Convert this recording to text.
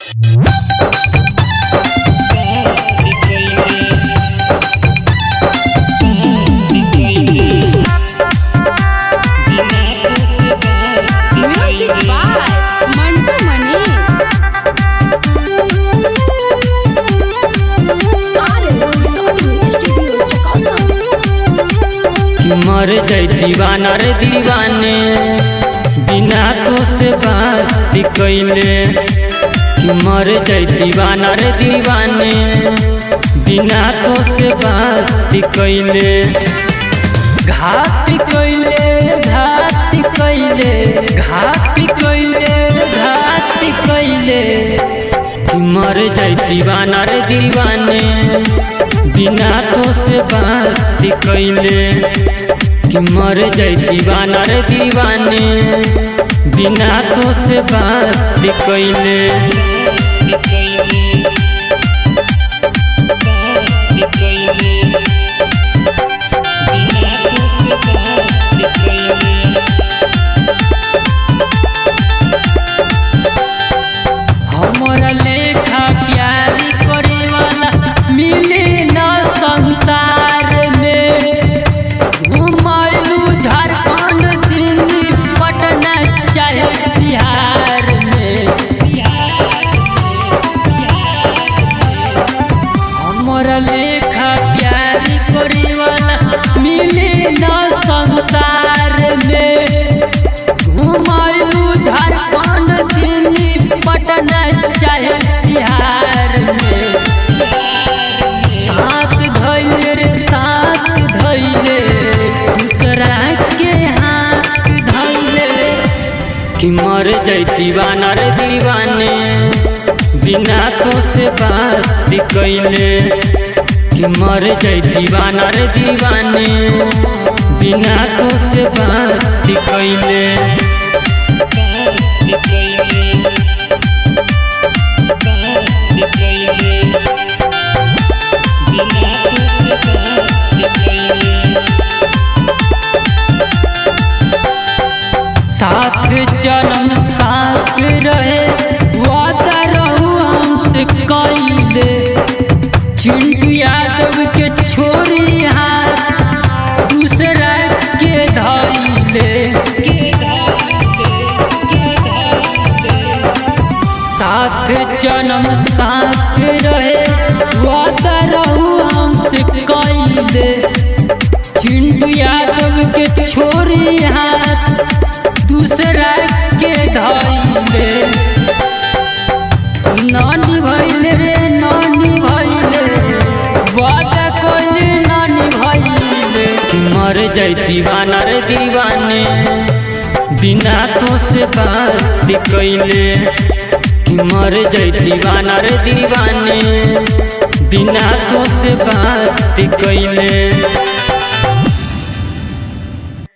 Music by Mantu मनी। मर जाई दीवाना रे दीवाने बिना तो से बात कैले। मर जाई दीवाना रे दीवाने बिना तो से बात कैले। घात कैले घात कैले घात कैले घात कैले। मर जाई दीवाना रे दीवाने बिना तो से बात कैले। मर जाई दीवाना रे दीवाने बिना तो से बात कैले। हमारा लेखा प्यारी करे वाला मिले न संसार में। घुमाइलू झारखंड दिल्ली पटना चाहे बिहार में। हमारा लेखा प्यारी करे वाला मिले न संसार में। घुमाइलू झारखंड दिल्ली पटना चाहे बिहार में। साथ धैले रे साथ धैले दूसरा के हाथ धैले। कि मर जाई दीवाना रे दीवाने बिना तो से बात कैले। कि मर जाई दीवाना रे दीवाने बिना तो से बात कैले। साथ जन्म साथ रहे वादा रहू हमसे कैले। चिंटू यादव के छोरी हाथ दूसरा के धैले। साथ जन्म साथ रहे वादा रहू हमसे कैले। चिंटू यादव के छोरी हाथ दूसरा के धैले। नानी भैले रे नानी भैले वादा कोइले नानी भैले। मर जाई दीवाना रे दीवाने बिना तो से बात कैले। मर जाई दीवाना रे दीवाने बिना तो से बात कैले।